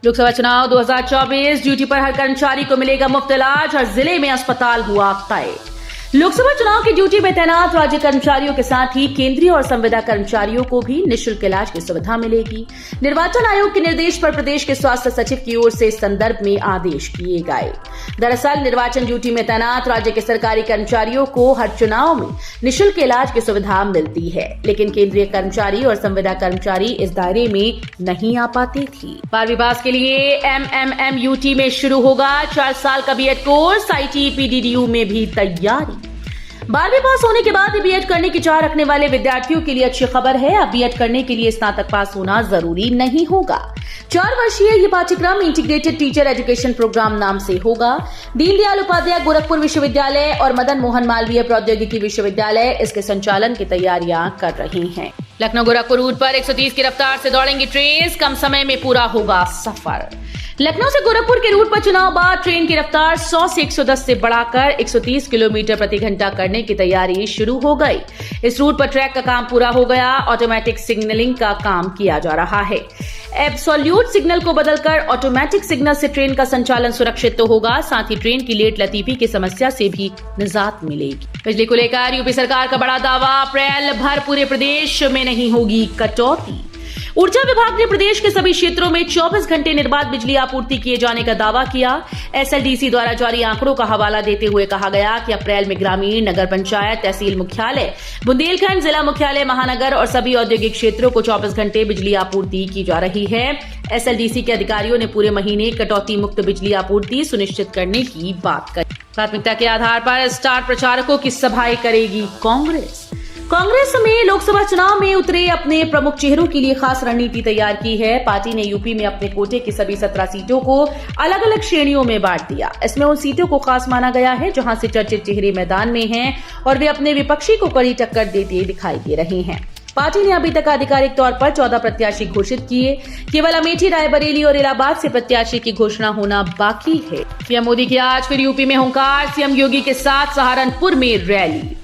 लोकसभा चुनाव 2024 ड्यूटी पर हर कर्मचारी को मिलेगा मुफ्त इलाज, हर जिले में अस्पताल हुआ तय। लोकसभा चुनाव की ड्यूटी में तैनात राज्य कर्मचारियों के साथ ही केंद्रीय और संविदा कर्मचारियों को भी निःशुल्क इलाज की सुविधा मिलेगी। निर्वाचन आयोग के निर्देश पर प्रदेश के स्वास्थ्य सचिव की ओर से इस संदर्भ में आदेश दिए गए। दरअसल निर्वाचन ड्यूटी में तैनात राज्य के सरकारी कर्मचारियों को हर चुनाव में निःशुल्क इलाज की सुविधा मिलती है, लेकिन केंद्रीय कर्मचारी और संविदा कर्मचारी इस दायरे में नहीं आ पाते थे। 12वीं पास के लिए MMMUT में शुरू होगा 4 साल का बीएड कोर्स, IIT PDDU में भी तैयारी। 12वीं पास होने के बाद बीएड करने की चाह रखने वाले विद्यार्थियों के लिए अच्छी खबर है। अब बीएड करने के लिए स्नातक पास होना जरूरी नहीं होगा। 4 वर्षीय ये पाठ्यक्रम इंटीग्रेटेड टीचर एजुकेशन प्रोग्राम नाम से होगा। दीनदयाल उपाध्याय गोरखपुर विश्वविद्यालय और मदन मोहन मालवीय प्रौद्योगिकी विश्वविद्यालय इसके संचालन की तैयारियां कर रहे हैं। लखनऊ गोरखपुर रूट पर 130 की रफ्तार से दौड़ेंगी ट्रेन, कम समय में पूरा होगा सफर। लखनऊ से गोरखपुर के रूट पर चुनाव बाद ट्रेन की रफ्तार 100 से 110 से बढ़ाकर 130 किलोमीटर प्रति घंटा करने की तैयारी शुरू हो गई। इस रूट पर ट्रैक का काम पूरा हो गया, ऑटोमेटिक सिग्नलिंग का काम किया जा रहा है। एब्सोल्यूट सिग्नल को बदलकर ऑटोमेटिक सिग्नल से ट्रेन का संचालन सुरक्षित तो होगा, साथ ही ट्रेन की लेट लतीफी की समस्या से भी निजात मिलेगी। बिजली को लेकर यूपी सरकार का बड़ा दावा, अप्रैल भर पूरे प्रदेश में नहीं होगी कटौती। ऊर्जा विभाग ने प्रदेश के सभी क्षेत्रों में 24 घंटे निर्बाध बिजली आपूर्ति किए जाने का दावा किया। SLDC द्वारा जारी आंकड़ों का हवाला देते हुए कहा गया कि अप्रैल में ग्रामीण, नगर पंचायत, तहसील मुख्यालय, बुंदेलखंड, जिला मुख्यालय, महानगर और सभी औद्योगिक क्षेत्रों को 24 घंटे बिजली आपूर्ति की जा रही है। SLDC के अधिकारियों ने पूरे महीने कटौती मुक्त बिजली आपूर्ति सुनिश्चित करने की बात कही। प्राथमिकता के आधार पर स्टार प्रचारकों की सभाएं करेगी कांग्रेस में लोकसभा चुनाव में उतरे अपने प्रमुख चेहरों के लिए खास रणनीति तैयार की है। पार्टी ने यूपी में अपने कोटे की सभी 17 सीटों को अलग अलग श्रेणियों में बांट दिया। इसमें उन सीटों को खास माना गया है जहां से चर्चित चेहरे मैदान में हैं और वे अपने विपक्षी को कड़ी टक्कर देते दिखाई दे रहे हैं। पार्टी ने अभी तक आधिकारिक तौर पर 14 प्रत्याशी घोषित किए। केवल अमेठी, रायबरेली और इलाहाबाद से प्रत्याशी की घोषणा होना बाकी है। पीएम मोदी की आज फिर यूपी में हुंकार, सीएम योगी के साथ सहारनपुर में रैली।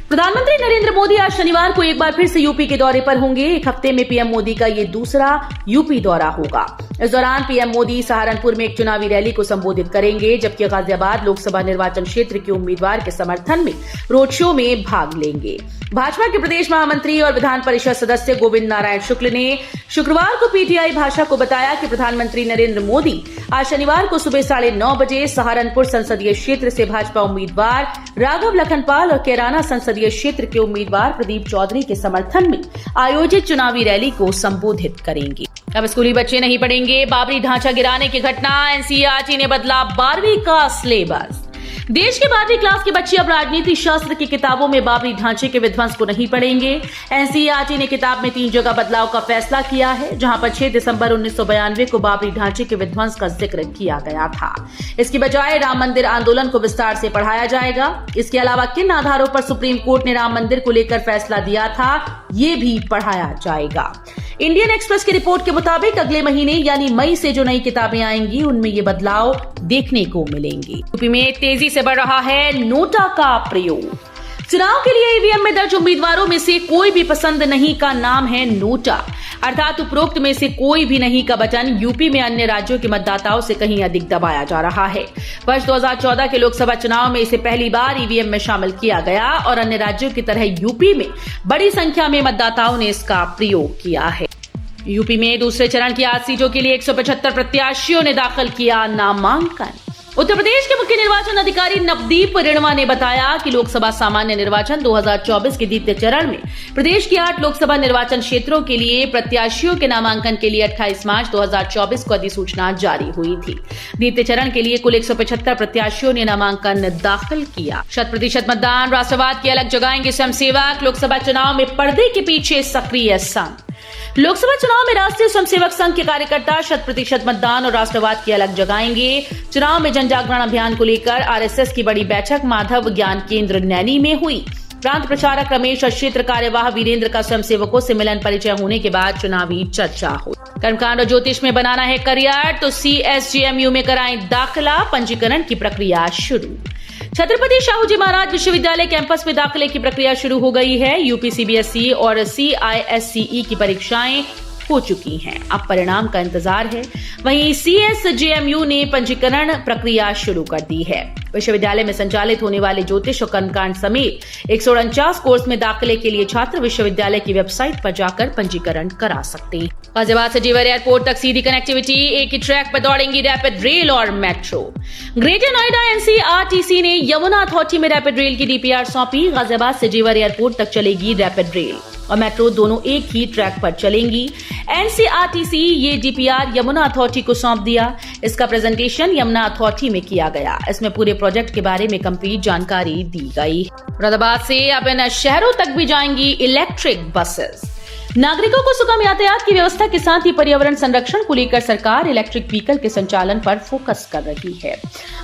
प्रधानमंत्री नरेंद्र मोदी आज शनिवार को एक बार फिर से यूपी के दौरे पर होंगे। एक हफ्ते में पीएम मोदी का ये दूसरा यूपी दौरा होगा। इस दौरान पीएम मोदी सहारनपुर में एक चुनावी रैली को संबोधित करेंगे, जबकि गाजियाबाद लोकसभा निर्वाचन क्षेत्र के उम्मीदवार के समर्थन में रोड शो में भाग लेंगे। भाजपा के प्रदेश महामंत्री और विधान परिषद सदस्य गोविंद नारायण शुक्ल ने शुक्रवार को पीटीआई भाषा को बताया कि प्रधानमंत्री नरेंद्र मोदी आज शनिवार को सुबह 9:30 बजे सहारनपुर संसदीय क्षेत्र से भाजपा उम्मीदवार राघव लखनपाल और कैराना संसदीय क्षेत्र के उम्मीदवार प्रदीप चौधरी के समर्थन में आयोजित चुनावी रैली को संबोधित करेंगे। अब स्कूली बच्चे नहीं पढ़ेंगे बाबरी ढांचा गिराने की घटना, एनसीईआरटी ने बदला 12वीं का सिलेबस। देश के 12वीं क्लास के बच्चे अब राजनीति शास्त्र की किताबों में बाबरी ढांचे के विध्वंस को नहीं पढ़ेंगे। एनसीईआरटी ने किताब में 3 जगह बदलाव का फैसला किया है, जहां पर 6 दिसंबर 1992 को बाबरी ढांचे के विध्वंस का जिक्र किया गया था। इसकी बजाय राम मंदिर आंदोलन को विस्तार से पढ़ाया जाएगा। इसके अलावा किन आधारों पर सुप्रीम कोर्ट ने राम मंदिर को लेकर फैसला दिया था, ये भी पढ़ाया जाएगा। इंडियन एक्सप्रेस की रिपोर्ट के मुताबिक अगले महीने यानी मई से जो नई किताबें आएंगी उनमें ये बदलाव देखने को मिलेंगे। यूपी में तेजी से बढ़ रहा है नोटा का प्रयोग। चुनाव के लिए ईवीएम में दर्ज उम्मीदवारों में से कोई भी पसंद नहीं का नाम है नोटा, अर्थात उपरोक्त में से कोई भी नहीं का बटन यूपी में अन्य राज्यों के मतदाताओं से कहीं अधिक दबाया जा रहा है। वर्ष 2014 के लोकसभा चुनाव में इसे पहली बार ईवीएम में शामिल किया गया और अन्य राज्यों की तरह यूपी में बड़ी संख्या में मतदाताओं ने इसका प्रयोग किया है। यूपी में दूसरे चरण की 8 सीटों के लिए 175 प्रत्याशियों ने दाखिल किया नामांकन। उत्तर प्रदेश के मुख्य निर्वाचन अधिकारी नवदीप रिणवा ने बताया कि लोकसभा सामान्य निर्वाचन 2024 के द्वितीय चरण में प्रदेश की 8 लोकसभा निर्वाचन क्षेत्रों के लिए प्रत्याशियों के नामांकन के लिए 28 मार्च 2024 को अधिसूचना जारी हुई थी। द्वितीय चरण के लिए कुल 175 प्रत्याशियों ने नामांकन दाखिल किया। 100% मतदान, राष्ट्रवाद की अलग जगाएंगे स्वयंसेवक। लोकसभा चुनाव में पर्दे के पीछे सक्रिय संघ। लोकसभा चुनाव में राष्ट्रीय स्वयंसेवक संघ के कार्यकर्ता 100% मतदान और राष्ट्रवाद की अलग जगाएंगे। चुनाव में जन जागरण अभियान को लेकर आरएसएस की बड़ी बैठक माधव ज्ञान केंद्र नैनी में हुई। प्रांत प्रचारक रमेश और क्षेत्र कार्यवाह वीरेंद्र का स्वयंसेवकों से मिलन परिचय होने के बाद चुनावी चर्चा हुई। कर्मकांड और ज्योतिष में बनाना है करियर तो CSJMU में कराएं दाखिला, पंजीकरण की प्रक्रिया शुरू। छत्रपति शाहू जी महाराज विश्वविद्यालय कैंपस में दाखिले की प्रक्रिया शुरू हो गई है। यूपी CBSE और CISCE की परीक्षाएं हो चुकी हैं। अब परिणाम का इंतजार है। वहीं CSJMU ने पंजीकरण प्रक्रिया शुरू कर दी है। विश्वविद्यालय में संचालित होने वाले ज्योतिष और कर्मकांड समेत 149 कोर्स में दाखिले के लिए छात्र विश्वविद्यालय की वेबसाइट पर जाकर पंजीकरण करा सकते हैं। गाजियाबाद से जेवर एयरपोर्ट तक सीधी कनेक्टिविटी, एक ही ट्रैक पर दौड़ेंगी रैपिड रेल और मेट्रो। ग्रेटर नोएडा NCRTC ने यमुना अथॉरिटी में रैपिड रेल की DPR सौंपी। गाजियाबाद से जेवर एयरपोर्ट तक चलेगी रैपिड रेल और मेट्रो, दोनों एक ही ट्रैक पर चलेंगी। NCRTC ये DPR यमुना अथॉरिटी को सौंप दिया। इसका प्रेजेंटेशन यमुना अथॉरिटी में किया गया। इसमें पूरे प्रोजेक्ट के बारे में कंप्लीट जानकारी दी गई। मुरादाबाद से अब इन शहरों तक भी जाएंगी इलेक्ट्रिक बसेस। नागरिकों को सुगम यातायात की व्यवस्था के साथ ही पर्यावरण संरक्षण को लेकर सरकार इलेक्ट्रिक व्हीकल के संचालन पर फोकस कर रही है।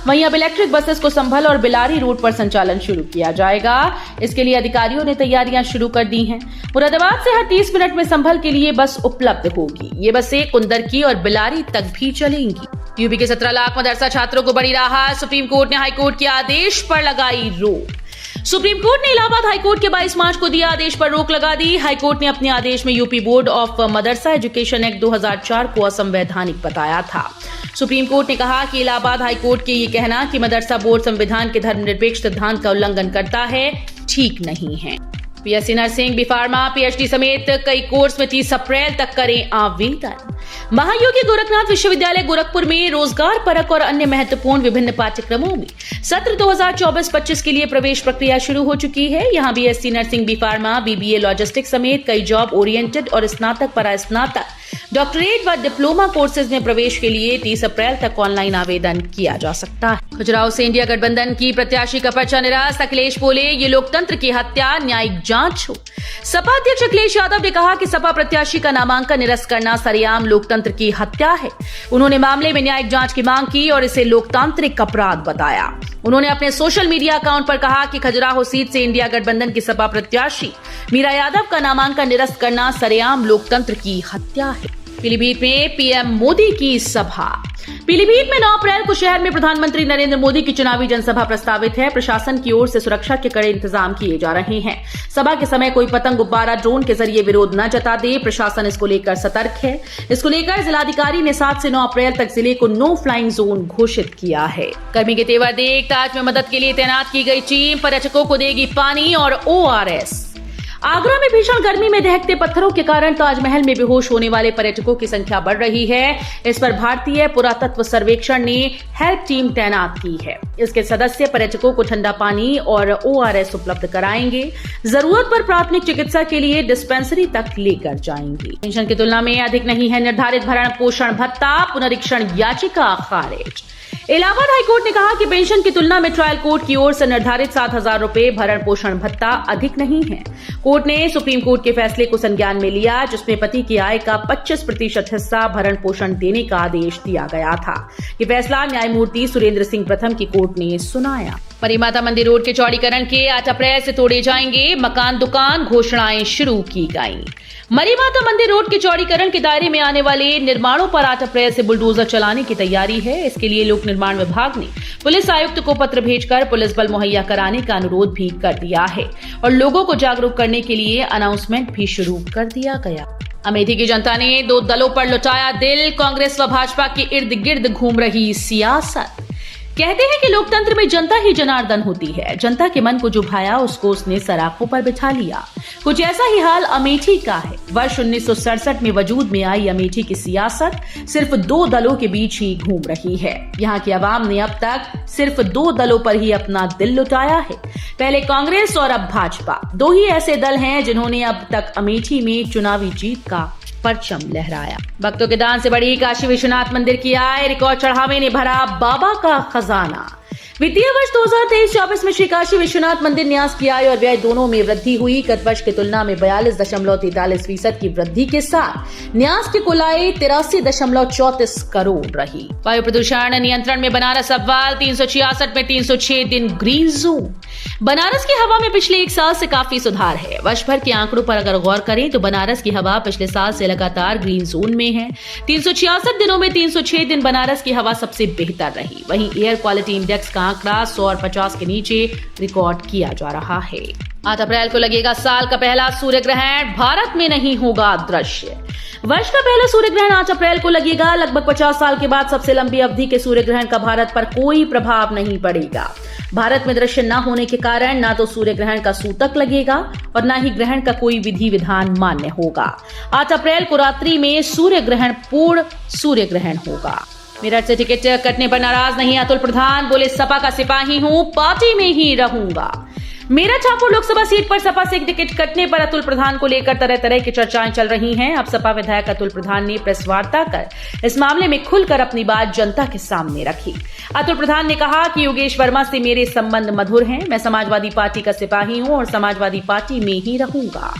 वहीं अब इलेक्ट्रिक बसेस को संभल और बिलारी रूट पर संचालन शुरू किया जाएगा। इसके लिए अधिकारियों ने तैयारियां शुरू कर दी हैं। मुरादाबाद से हर 30 मिनट में संभल के लिए बस उपलब्ध होगी। ये बसें कुंदरकी और बिलारी तक भी चलेंगी। यूपी के 17 लाख मदरसा छात्रों को बड़ी राहत। सुप्रीम कोर्ट ने हाईकोर्ट के आदेश पर लगाई रोक। सुप्रीम कोर्ट ने इलाहाबाद हाईकोर्ट के 22 मार्च को दिए आदेश पर रोक लगा दी। हाईकोर्ट ने अपने आदेश में UP board of Madrasa education act 2004 को असंवैधानिक बताया था। सुप्रीम कोर्ट ने कहा कि इलाहाबाद हाईकोर्ट के ये कहना कि मदरसा बोर्ड संविधान के धर्मनिरपेक्ष सिद्धांत का उल्लंघन करता है, ठीक नहीं है। BSc nursing, B pharma, PhD समेत कई कोर्स में 30 अप्रैल तक करें आवेदन। महायोगी गोरखनाथ विश्वविद्यालय गोरखपुर में रोजगार परक और अन्य महत्वपूर्ण विभिन्न पाठ्यक्रमों में सत्र 2024-25 के लिए प्रवेश प्रक्रिया शुरू हो चुकी है। यहाँ BSc nursing, B pharma, BBA logistics समेत कई जॉब ओरिएंटेड और स्नातक, परास्नातक, डॉक्टरेट व डिप्लोमा कोर्सेज में प्रवेश के लिए 30 अप्रैल तक ऑनलाइन आवेदन किया जा सकता है। खजुराहो से इंडिया गठबंधन की प्रत्याशी का पर्चा निरस्त। अखिलेश बोले, ये लोकतंत्र की हत्या, न्यायिक जांच हो। सपा अध्यक्ष अखिलेश यादव ने कहा कि सपा प्रत्याशी का नामांकन निरस्त करना सरेआम लोकतंत्र की हत्या है। उन्होंने मामले में न्यायिक जांच की मांग की और इसे लोकतांत्रिक अपराध बताया। उन्होंने अपने सोशल मीडिया अकाउंट पर कहा कि खजुराहो सीट से इंडिया गठबंधन की सपा प्रत्याशी मीरा यादव का नामांकन निरस्त करना सरेआम लोकतंत्र की हत्या है। पीलीभीत में PM मोदी की सभा। पीलीभीत में 9 अप्रैल को शहर में प्रधानमंत्री नरेंद्र मोदी की चुनावी जनसभा प्रस्तावित है। प्रशासन की ओर से सुरक्षा के कड़े इंतजाम किए जा रहे हैं। सभा के समय कोई पतंग, गुब्बारा, ड्रोन के जरिए विरोध न जता दे। प्रशासन इसको लेकर सतर्क है। इसको लेकर जिलाधिकारी ने 7 से 9 अप्रैल तक जिले को नो फ्लाइंग जोन घोषित किया है। गर्मी के तेवर देख ताज में मदद के लिए तैनात की गई टीम पर्यटकों को देगी पानी और ORS। आगरा में भीषण गर्मी में दहकते पत्थरों के कारण ताजमहल में बेहोश होने वाले पर्यटकों की संख्या बढ़ रही है। इस पर भारतीय पुरातत्व सर्वेक्षण ने हेल्प टीम तैनात की है। इसके सदस्य पर्यटकों को ठंडा पानी और ORS उपलब्ध कराएंगे। जरूरत पर प्राथमिक चिकित्सा के लिए डिस्पेंसरी तक लेकर जाएंगे। पेंशन की तुलना में अधिक नहीं है निर्धारित भरण पोषण भत्ता, पुनरीक्षण याचिका खारिज। इलाहाबाद हाईकोर्ट ने कहा कि पेंशन की तुलना में ट्रायल कोर्ट की ओर से निर्धारित 7,000 रुपए भरण पोषण भत्ता अधिक नहीं है। कोर्ट ने सुप्रीम कोर्ट के फैसले को संज्ञान में लिया, जिसमें पति की आय का 25% हिस्सा भरण पोषण देने का आदेश दिया गया था। ये फैसला न्यायमूर्ति सुरेंद्र सिंह प्रथम की कोर्ट ने सुनाया। मरी माता मंदिर रोड के चौड़ीकरण के 8 अप्रैल से तोड़े जाएंगे मकान दुकान, घोषणाएं शुरू की गई। मरी माता मंदिर रोड के चौड़ीकरण के दायरे में आने वाले निर्माणों पर 8 अप्रैल से बुलडोजर चलाने की तैयारी है। इसके लिए लोक निर्माण विभाग ने पुलिस आयुक्त को पत्र भेजकर पुलिस बल मुहैया कराने का अनुरोध भी कर दिया है और लोगों को जागरूक करने के लिए अनाउंसमेंट भी शुरू कर दिया गया। अमेठी की जनता ने 2 दलों पर लुटाया दिल। कांग्रेस व भाजपा के इर्द गिर्द घूम रही सियासत। कहते हैं कि लोकतंत्र में जनता ही जनार्दन होती है। जनता के मन को जो भाया उसको उसने सराखों पर बिठा लिया। कुछ ऐसा ही हाल अमेठी का है। वर्ष 1967 में वजूद में आई अमेठी की सियासत सिर्फ 2 दलों के बीच ही घूम रही है। यहाँ की आवाम ने अब तक सिर्फ 2 दलों पर ही अपना दिल लुटाया है। पहले कांग्रेस और अब भाजपा। 2 ही ऐसे दल हैं जिन्होंने अब तक अमेठी में चुनावी जीत का परचम लहराया। भक्तों के दान से बढ़ी काशी विश्वनाथ मंदिर की आय। रिकॉर्ड चढ़ावे ने भरा बाबा का खजाना। वित्तीय वर्ष 2023-24 में श्री काशी विश्वनाथ मंदिर न्यास की आय और व्यय दोनों में वृद्धि हुई। गत वर्ष की तुलना में 42.43% की वृद्धि के साथ न्यास की कुल आय 83.34 करोड़ रही। वायु प्रदूषण नियंत्रण में बनारस अव्वल। 366 में 306 दिन ग्रीन जोन। बनारस की हवा में पिछले 1 साल से काफी सुधार है। वर्ष भर के आंकड़ों पर अगर गौर करें तो बनारस की हवा पिछले साल से लगातार ग्रीन जोन में है। 366 दिनों में 306 दिन बनारस की हवा सबसे बेहतर रही। वहीं एयर क्वालिटी इंडेक्स का आंकड़ा 100 और 50 के नीचे रिकॉर्ड किया जा रहा है। 8 अप्रैल को लगेगा साल का पहला सूर्य ग्रहण, भारत में नहीं होगा दृश्य। वर्ष का पहला सूर्य ग्रहण 8 अप्रैल को लगेगा। लगभग 50 साल के बाद सबसे लंबी अवधि के सूर्य ग्रहण का भारत पर कोई प्रभाव नहीं पड़ेगा। भारत में दृश्य न होने के कारण ना तो सूर्य ग्रहण का सूतक लगेगा और न ही ग्रहण का कोई विधि विधान मान्य होगा। 8 अप्रैल को रात्रि में सूर्य ग्रहण पूर्ण सूर्य ग्रहण होगा। मेरठ से टिकट कटने पर नाराज नहीं अतुल प्रधान, बोले सपा का सिपाही हूं, पार्टी में ही रहूंगा। मेरठ हापुड़ लोकसभा सीट पर सपा से टिकट कटने पर अतुल प्रधान को लेकर तरह तरह की चर्चाएं चल रही हैं। अब सपा विधायक अतुल प्रधान ने प्रेस वार्ता कर इस मामले में खुलकर अपनी बात जनता के सामने रखी। अतुल प्रधान ने कहा कि योगेश वर्मा से मेरे संबंध मधुर हैं। मैं समाजवादी पार्टी का सिपाही हूं और समाजवादी पार्टी में ही रहूंगा।